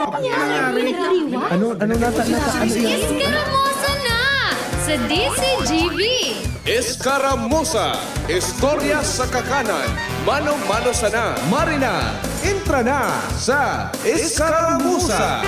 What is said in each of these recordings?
Ano nata? Ano yan? Iskaramosa na sa DCGV. Escaramuza, istorya sa kakanan, mano-mano sana. Marina, entra na sa Escaramuza.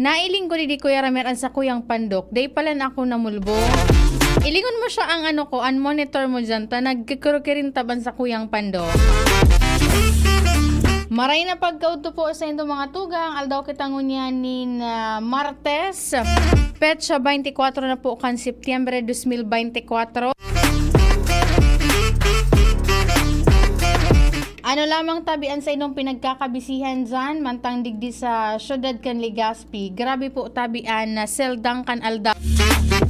Nailing ko di Kuya Ramer ang sa Kuyang Pandok. Day pala na ako namulbo. Ilingon mo siya ang ano ko, ang monitor mo dyan. Ta nagkikurukirin taban sa Kuyang Pandok. Maray na pagkauto po sa inyong mga tugang. Aldaw kitang unyanin Martes. Petsa 24 na po kan Setyembre 2024. Ano lamang tabian sa inyong pinagkakabisihan dyan, mantang digdi sa syudad kan Legazpi. Grabe po tabian na seldang kan aldaw.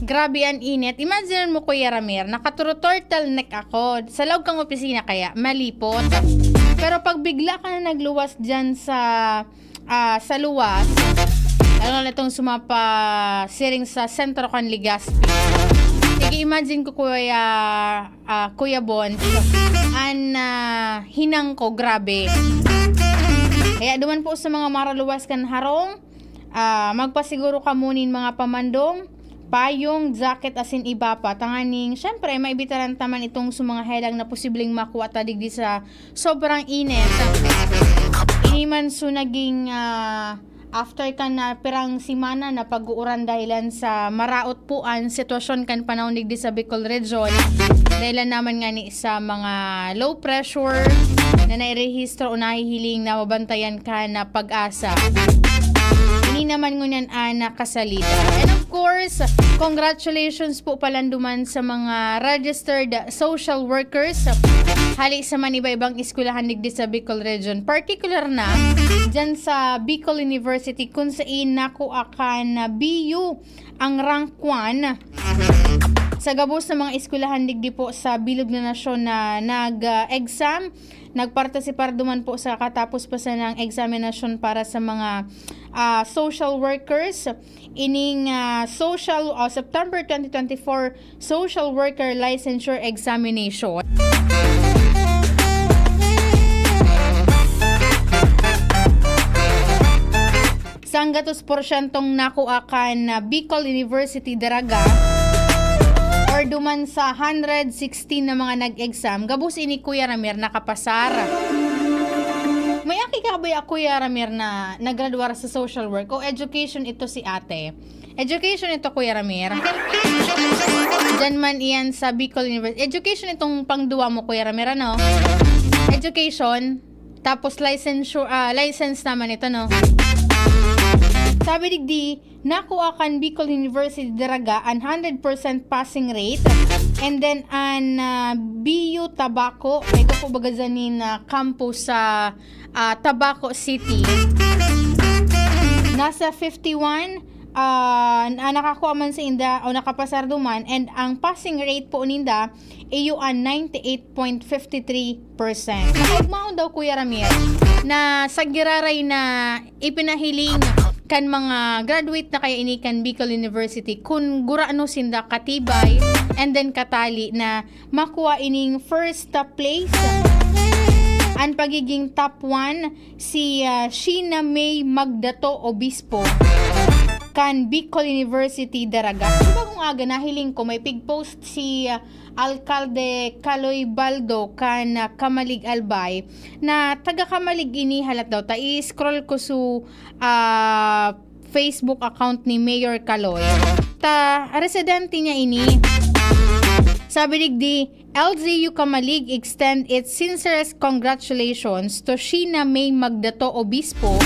Grabe ang init. Imagine mo Kuya Ramer, nakaturo turtleneck ako. Sa loob kang opisina kaya, malipot. Pero pag bigla ka na nagluwas dyan sa luwas, ano na itong sumapa siring sa sentro kan Legazpi. Sige, imagine ko Kuya Bon, hinang ko, grabe. Kaya duman po sa mga maraluwas kan harong, magpasiguro ka munin mga pamandong, payong, jacket asin iba pa. Tanganing, syempre, maibitaran taman itong sa mga helang na posibleng makuha tadig di sa sobrang init. Iniman so naging after kan na pirang simana na pag-uuran dahilan sa maraot po ang sitwasyon kan panahon digdi sa Bicol Region. Dahilan naman nga ni sa mga low pressure na nairehistro o nahihiling na mabantayan ka na pag-asa. Hindi naman ngunyan nakasalida. And of course, congratulations po palanduman sa mga registered social workers. Hali sa man iba-ibang eskwelahan digdi sa Bicol Region. Particular na dyan sa Bicol University kung saan nakuakan na BU ang rank 1 sa gabos sa mga eskwelahan digdi po sa Bilog na Nasyon na nag-exam. Nagpartisipar duman po sa katapos pa sa ng examination para sa mga social workers. Ining September 2024 Social Worker Licensure Examination. Sanggatos porsyentong nakuakan na Bicol University Daraga or duman sa 116 na mga nag-exam, gabos ini Kuya Ramer nakapasar. May aki ka ba Kuya Ramer na nagraduar sa social work o education ito si ate? Education ito Kuya Ramer. Diyan man iyan sa Bicol University. Education itong pangduwa mo Kuya Ramer, ano? Education, tapos license naman ito, no? Sabi digdi, nakuha kan Bicol University Daraga an 100% passing rate and then an BU Tabaco, ito po bagazanin na campus sa Tabaco City. Nasa 51 nakakuha man sa inda o nakapasar duman and ang passing rate po ninda iyo an 98.53%. Nakagmaon daw Kuya Ramir na sa giraray na ipinahiling kan mga graduate na kaya ini kan Bicol University kung gurano sinda katibay and then katali na makuha ining first place ang pagiging top 1 si Sheena May Magdato Obispo kan Bicol University Daraga. Diba kung aga nahiling ko may pig-post si Alcalde Caloy Baldo kan Kamalig Albay na taga Kamalig ini halat daw ta i-scroll ko su Facebook account ni Mayor Caloy ta residente niya ini. Sabi digdi, LGU Kamalig extend its sincerest congratulations to Sheena May Magdato Obispo.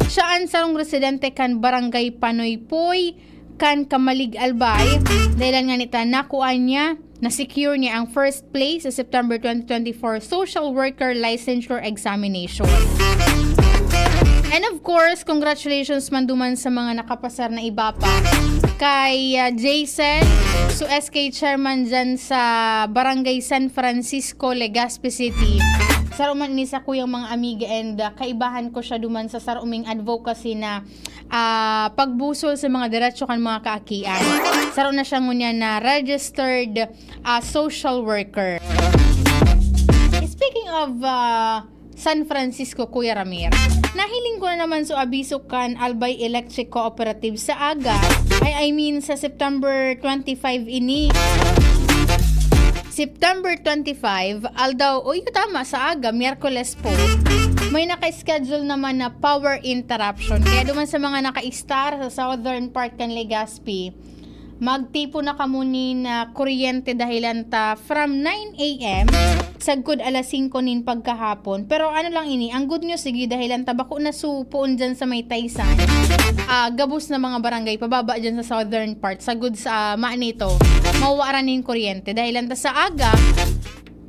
Saan sarong residente kan Barangay Panoypoy kan Kamalig Albay. Dahil nga nita nakuha niya, na-secure niya ang first place sa September 2024 Social Worker Licensure Examination. And of course, congratulations man duman sa mga nakapasar na iba pa. Kay Jason, so SK Chairman dyan sa Barangay San Francisco, Legazpi City. Saruman ini sa kuyang mga amiga and kaibahan ko siya duman sa saruming advocacy na pagbusol sa mga diretso kan mga kaakian. Saro na siya ngunya na registered social worker. Speaking of San Francisco, Kuya Ramir, nahiling ko na naman so abiso kan Albay Electric Cooperative sa aga. I mean sa September 25 ini. September 25, aldaw, tama, sa aga, Miyerkules po, may naka-schedule naman na power interruption. Kaya duman sa mga naka-star sa southern part kan Legazpi, magtipo na kamuni na kuryente dahilan ta from 9 a.m. sagkod alas 5 nin pagkahapon. Pero ano lang ini, ang good news sige dahilan ta bako na supoon dyan sa may Taysan. Gabos na mga barangay pababa dyan sa southern part sagod sa maanito. Mawaran nin kuryente dahilan ta sa aga.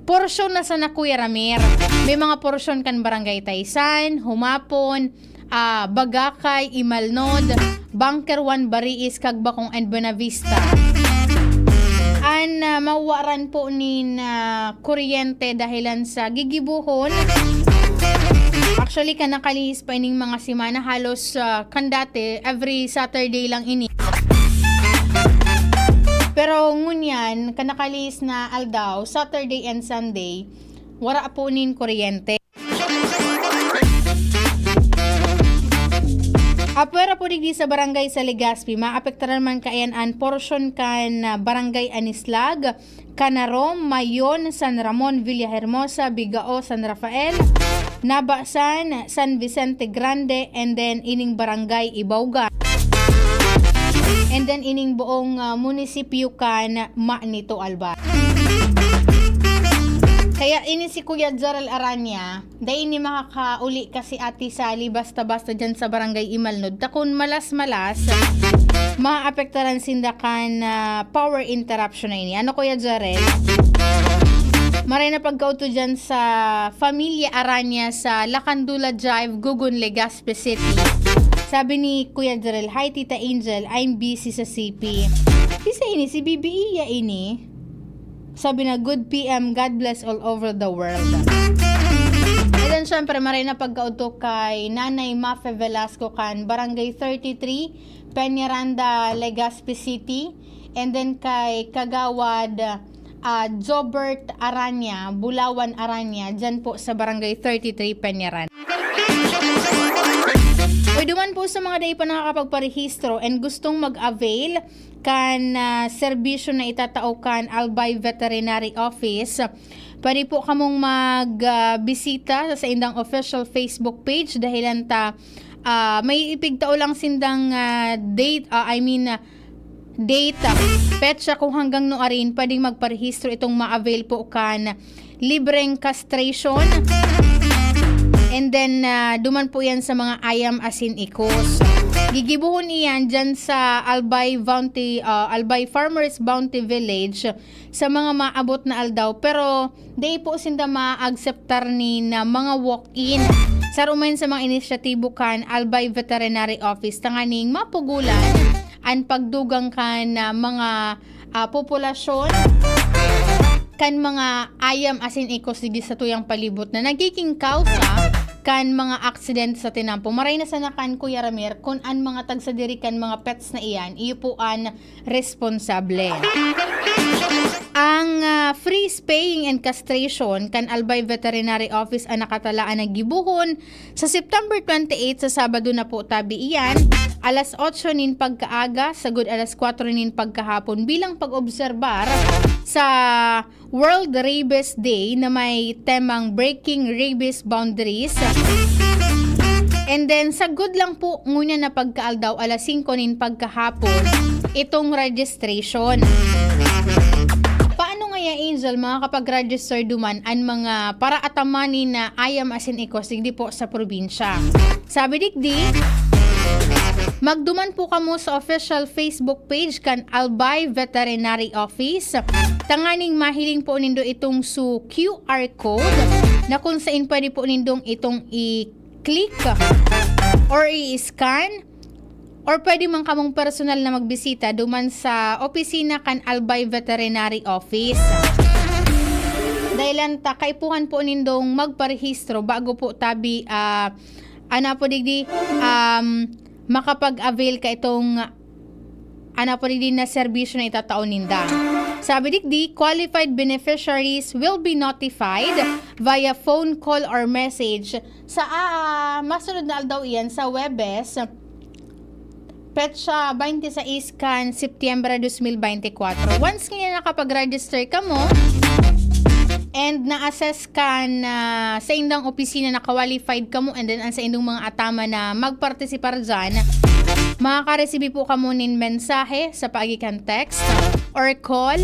Porsyon na sa Kuya Ramir. May mga porsyon kan barangay Taysan, Humapon, Bagakay, Imalnod, Bunker 1, Bariis, Kagbakong, and Buenavista. Mawaran po nin kuryente dahilan sa gigibuhon. Actually, kanakalihis pa ining mga simana halos kandate, every Saturday lang ini. Pero ngunyan, kanakalihis na aldaw, Saturday and Sunday, wara po nin kuryente. Apwera po digdi sa barangay sa Legazpi, maapektaran man kaayan portion kan barangay Anislag, Canarom, Mayon, San Ramon, Villahermosa, Bigao, San Rafael, Nabasan, San Vicente Grande, and then ining barangay Ibauga. And then ining buong munisipyo kan Maanito, Alba. Kaya ini si Kuya Jarel Aranya, dahil ini makakauli kasi Ate Sally basta-basta dyan sa barangay Imalnod. Takon malas-malas, maapektaran sindakan power interruption na ini. Ano Kuya Jarel? Maray na pagkauto dyan sa Familia Aranya sa Lacandula Drive, Gugun, Legazpi City. Sabi ni Kuya Jarel, "Hi Tita Angel, I'm busy sa CP." Isa ini, si BBE ya ini. Sabi na, "Good PM, God bless all over the world." And then syempre maray na pagkauto kay Nanay Mafe Velasco kan Barangay 33, Peñaranda, Legazpi City. And then kay Kagawad Jobert Aranya, Bulawan Aranya, dyan po sa Barangay 33, Peñaranda. Pwede man po sa mga day pa nakakapagparehistro and gustong mag-avail kan serbisyo na itatao kan Albay Veterinary Office. Pwede po kamong magbisita sa indang official Facebook page dahilan ta may ipigtao lang sindang date, petsa kung hanggang noarin pwedeng magparehistro itong ma-avail po kan libreng castration. And then, duman po yan sa mga ayam asin ikos. Gigibuhon iyan dyan sa Albay Farmers Bounty Village sa mga maabot na aldaw. Pero, di po sinda ma-acceptar ni na mga walk-in. Sa rumahin sa mga inisyatibo kan Albay Veterinary Office, tanganing mapugulan ang pagdugang kan mga populasyon kan mga ayam asin ikos digi sa tuyang palibot na nagiging kausa kan mga aksidente sa tinampo. Maray na sana kan Kuya Ramir kung an mga tagsadiri kan mga pets na iyan, iyo po an responsable. Ang free spaying and castration kan Albay Veterinary Office ang nakatalaan na gibuhon sa September 28 sa Sabado na po tabi iyan, alas 8 nin pagkaaga, sagud alas 4 nin pagkahapon bilang pag-obserbar sa World Rabies Day na may temang Breaking Rabies Boundaries. And then, sagud lang po muna na pagkaaldaw alas 5 nin pagkahapon itong registration. Paano nga ya, Angel, mga kapag-register duman ang mga para atamanin na ayam asin ikos digdi po sa probinsya? Sabi digdi, magduman po kamo sa official Facebook page kan Albay Veterinary Office. Tanganing mahiling po nindo itong su QR code na kung saan pwede po nindong itong i-click or i-scan or pwede man kamong personal na magbisita duman sa opisina kan Albay Veterinary Office. Dahilan ta kaipuhan po nindong magparehistro bago po tabi po digdi makapag-avail ka itong ano pa rin na serbisyo na itataon ninda. Sabi digdi, qualified beneficiaries will be notified via phone call or message sa masunod na daw iyan sa Webes petsa 26 kan Setyembre 2024. Once nga nakapag-register ka mo and na-assess ka na sa indang opisina na qualified ka mo and then sa indang mga atama na magpartisipar dyan, makaka-receive po ka mo nin mensahe sa pagikan text or call.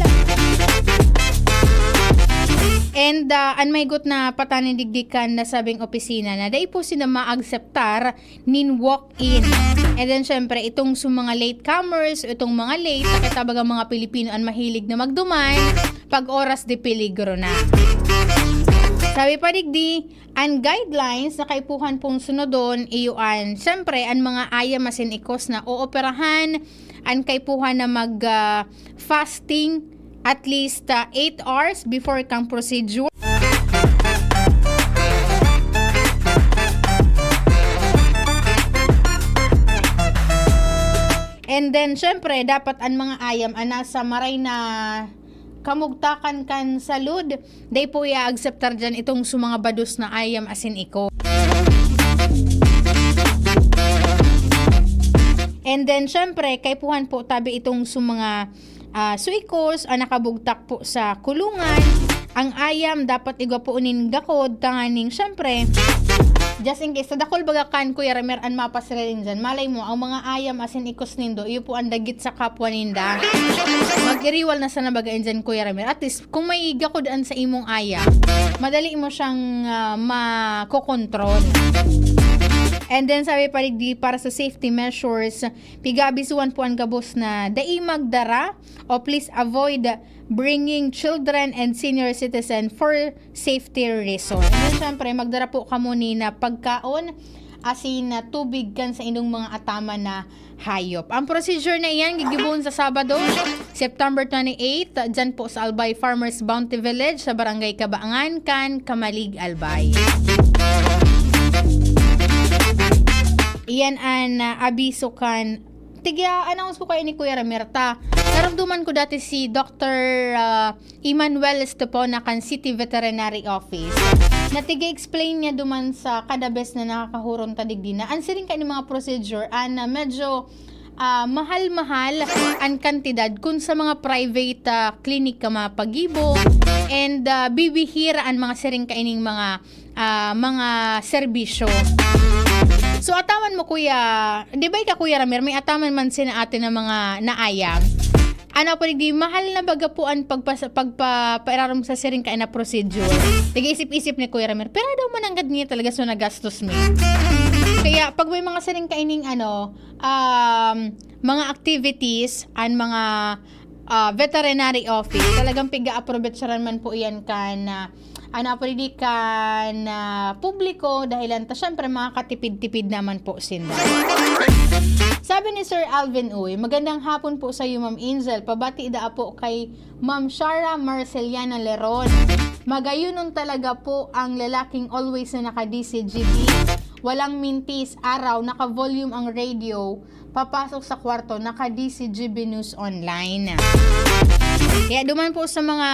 And anmaygot na patanindigdikan na sabing opisina na dahil po sila ma-acceptar nin walk-in. And then syempre itong mga latecomers, itong mga late, nakitabaga mga Pilipino ang mahilig na magduman pag oras de peligro na. Sabi pa digdi, ang guidelines na kaipuhan pong sunodon iyuan. Syempre, ang mga ayamasin ikos na ooperahan, ang kaipuhan na mag-fasting at least 8 hours before kang procedure. And then, syempre, dapat ang mga ayam nasa maray na kamugtakan kan salud. Day po i-acceptar dyan itong mga badus na ayam asin iko. And then, syempre, kaipuhan po tabi itong mga suikos nakabugtak po sa kulungan. Ang ayam dapat igapuunin gakod tanganing syempre just in case sadakol bagakan Kuya Ramer an mapasira rin dyan. Malay mo ang mga ayam asin ikos nindo iyo po ang dagit sa kapwa ninda. Mag-iriwal na sana bagain dyan Kuya Ramer. At least kung may gakodaan sa imong ayam, madali mo siyang makokontrol. And then sabi pa rin para sa safety measures, pigabisuan po ang gabos na dai magdara o please avoid bringing children and senior citizen for safety reason. And then syempre magdara po kamo ni na pagkaon asin na tubig kan sa inyong mga atama na hayop. Ang procedure na iyan gigibon sa Sabado, September 28, dyan po sa Albay Farmers Bounty Village sa Barangay Kabaangan, kan Kamalig, Albay. Iyan ang abiso kan announce ko kayo ni Kuya Ramerta. Naramduman ko dati si Dr. Emmanuel Estepona kan City Veterinary Office. Natiga-explain niya duman sa kada bes na nakakahuron tadigdi na. Ansiring kayo mga procedure medyo mahal-mahal ang kantidad kung sa mga private clinic ka mapagibo and bibihira ang mga siring kaining mga serbisyo. So ataman mo Kuya, di ba ka Kuya Ramer, may ataman man sina atin na mga naayam. Ano po di mahal na baga po ang pagpairaram sa siring kain na procedure. Nag-isip-isip ni Kuya Ramer, pero daw mananggad niya talaga so nagastos me. Kaya pag may mga siring kaining mga activities and mga veterinary office, talagang piga-approve siya man po iyan kan publiko dahilan ta syempre makakatipid-tipid naman po sinda. Sabi ni Sir Alvin Uy, magandang hapon po sa iyo Ma'am Angel. Pabati ida po kay Ma'am Shara Marceliana Leron. Magayunon talaga po ang lalaking always na naka-DCGB. Walang mintis, araw, naka-volume ang radio. Papasok sa kwarto, naka-DCGB News Online. Kaya duman po sa mga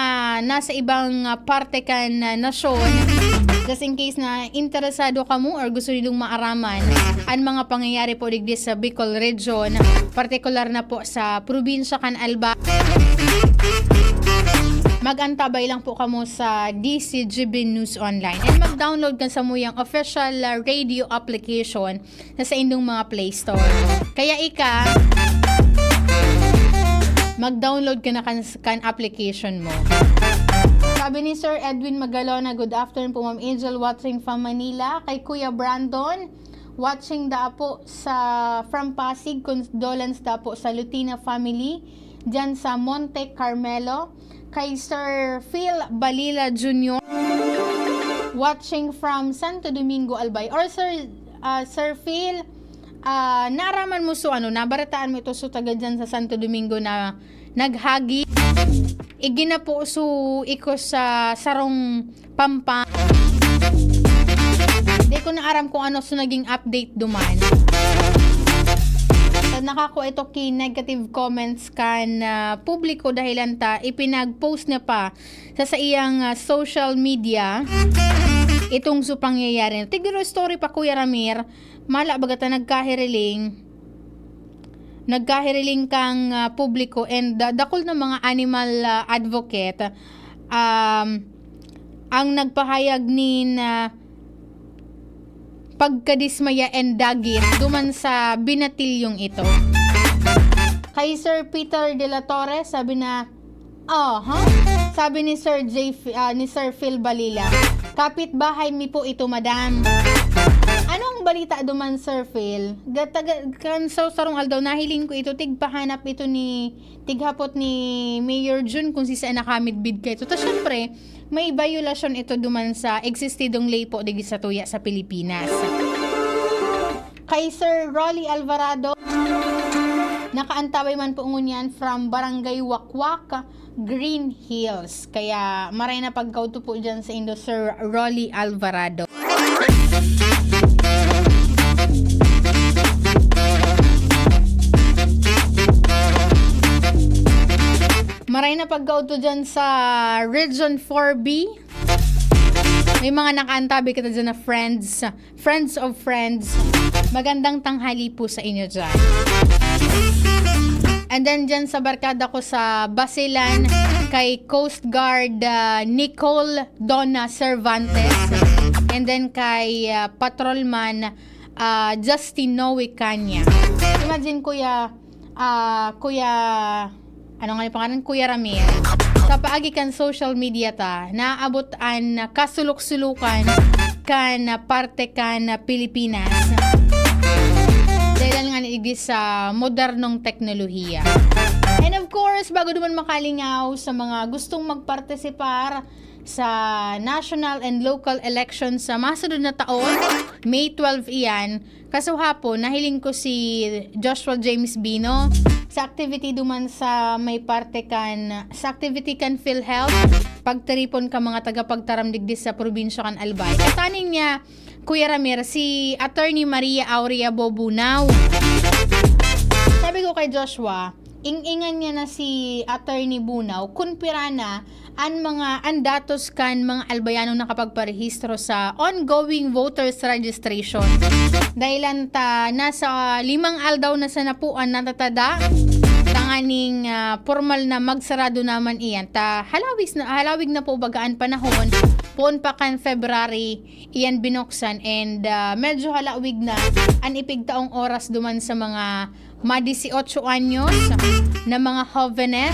nasa ibang parte kan nasyon, just in case na interesado ka mo or gusto nilong maaraman ang mga pangyayari po digdi sa Bicol Region, partikular na po sa probinsya kan Alba, mag-antabay lang po kamo sa DCGB News Online and mag-download ka sa muyang official radio application na sa inyong mga Play Store. Kaya mag-download ka na kan application mo. Sabi ni Sir Edwin Magalona, good afternoon po Ma'am Angel, watching from Manila. Kay Kuya Brandon, watching da po from Pasig, condolence da po sa Lutina family dyan sa Monte Carmelo. Kay Sir Phil Balila Jr., watching from Santo Domingo, Albay. Or Sir Phil, naaraman mo nabarataan mo ito taga dyan sa Santo Domingo na naghagi. Igina po iko sa sarong Pampa. Hindi ko na aram kung ano naging update duman. nakako ito ki negative comments kan publiko dahilan ta ipinag-post niya pa sa iyang social media itong pangyayari. Tiguro story pa Kuya Ramir, mala bagata nagkahiriling kang publiko and dakol na mga animal advocate ang nagpahayag ni pagkadismaya and dagit duman sa binatilyong ito. Kay Sir Peter De La Torre, sabi na, sabi ni Sir Phil Balila, kapitbahay mi po ito, madam. Anong balita duman, Sir Phil? Kansaw sarong aldaw, nahiling ko ito, tigpahanap ito tighapot ni Mayor June kung si saan nakamit bid ka ito. Tapos syempre, may violasyon ito duman sa existidong ley po digi sa tuya sa Pilipinas. Kay Sir Rolly Alvarado, nakaantabay man po ngunyan from Barangay Wakwak, Green Hills. Kaya maray na pagkauto po dyan sa Indo, Sir Rolly Alvarado. Maray na pagkauto dyan sa Region 4B. May mga nakaantabi kita dyan na friends of friends. Magandang tanghali po sa inyo dyan. And then dyan sa barkada ko sa Basilan, kay Coast Guard Nicole Donna Cervantes. And then kay Patrolman Justin Noe Kanya. Imagine Kuya Ramir, sa paagi kan social media ta, naabot an kasulok-sulukan kan parte kan Pilipinas. Dahil nga naigis sa modernong teknolohiya. And of course, bago naman makalingaw sa mga gustong magpartisipar sa national and local elections sa masunod na taon, May 12 iyan, kaso hapon, nahiling ko si Joshua James Bino sa activity duman sa may parte kan, sa activity kan PhilHealth, pagtaripon ka mga tagapagtaramdigdis sa probinsya kan Albay. Kataning niya, Kuya Ramir, si Attorney Maria Aurea Bobunaw. Sabi ko kay Joshua, ingan niya na si Attorney Bunaw, kunpirana ang datos kan mga albayanong nakapagparehistro sa ongoing voters registration. Dahilan ta nasa 5 aldaw na sa napuan natatada tanganing formal na magsarado naman iyan ta halawig na po bagaan panahon poon pa kan February iyan binuksan and medyo halawig na an ipigtaong oras duman sa mga 18 anyos na mga jóvenes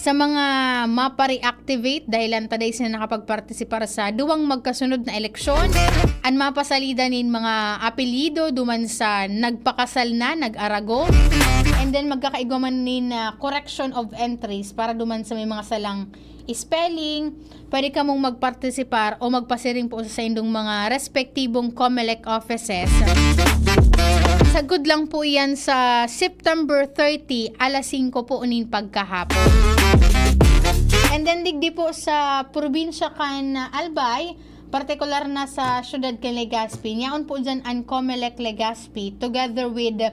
sa mga mapa-reactivate dahilan taday sila nakapagpartisipar sa duwang magkasunod na eleksyon an mapasalidanin mga apelido duman sa nagpakasal na, nag-arago and then magkakaigwaman nin correction of entries para duman sa may mga salang spelling. Pwede ka mong magpartisipar o magpasiring po sa indong mga respektibong COMELEC offices. Sagod lang po yan sa September 30, alas 5 po unin pagkahapon. And then digdi po sa probinsya kan Albay, partikular na sa syudad kan Legazpi. Nyaon po dyan ang COMELEC Legazpi together with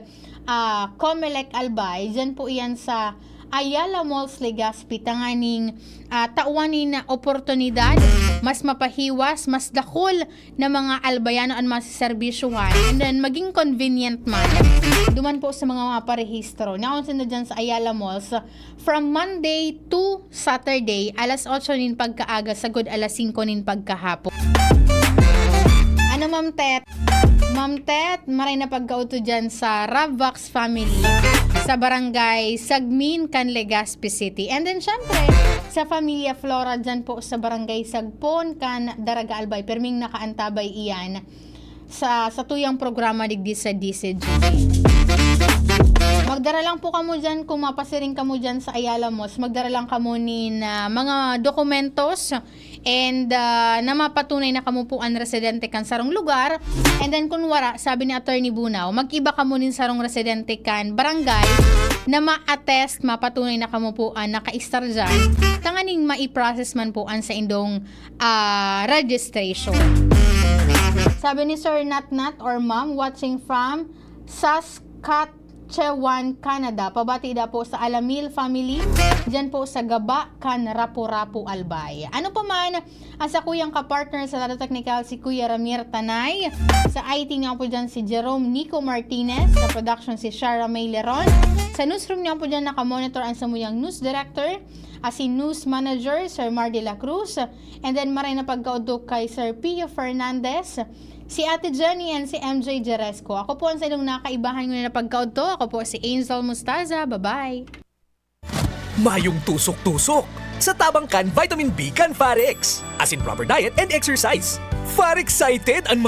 COMELEC Albay. Dyan po yan sa Ayala Malls Legazpi, tanganing tauanin na oportunidad, mas mapahiwas, mas dakol na mga albayano ang masiserbisyuhan and then maging convenient man. Duman po sa mga parehistro. Naon sila dyan sa Ayala Malls from Monday to Saturday, alas 8 nin pagkaaga, sagod alas 5 nin pagkahapon. Ano Ma'am Tet? Ma'am Tet, maray na pagkauto dyan sa Ravvax family sa barangay Sagmin, kan Legazpi City. And then syempre, sa Familia Flora dyan po sa barangay Sagpon, kan Daraga Albay. Perming nakaantabay iyan sa tuyang programa digdi sa DCGB. Magdara lang po kamo dyan, kung mapasiring kamo dyan sa Ayala Malls, magdara lang kamo ni mga dokumentos and na mapatunay na kamo po ang residente kan sarong lugar. And then kung wara, sabi ni Attorney Bunaw, mag-iba kamo nin sarong residente kan barangay na ma-attest, mapatunay na kamo po ang naka-star dyan, tanganing ma-i-process man po ang sa indong registration. Sabi ni Sir Natnat or Ma'am watching from Katchewan, Canada. Pabati da po sa Alamil family. Diyan po sa Gaba, Kan Rapu-Rapu, Albay. Ano pa man, sa kuyang kapartner sa Lado Technical si Kuya Ramir Tanay. Sa IT nga po dyan si Jerome Nico Martinez. Sa production si Shara May Leron. Sa newsroom nga po dyan nakamonitor ang samuyang news director. Si news manager, Sir Mar de la Cruz. And then maray na pagkaudok kay Sir Pio Fernandez. Si Ate Jenny and si MJ Jeresco. Ako po ang sa inyong nakaibahan ko na pagkaudto. Ako po si Angel Mustaza. Bye-bye. Mayong tusok-tusok sa Tabangkan Vitamin B Can Farex. As in proper diet and exercise. Far excited ang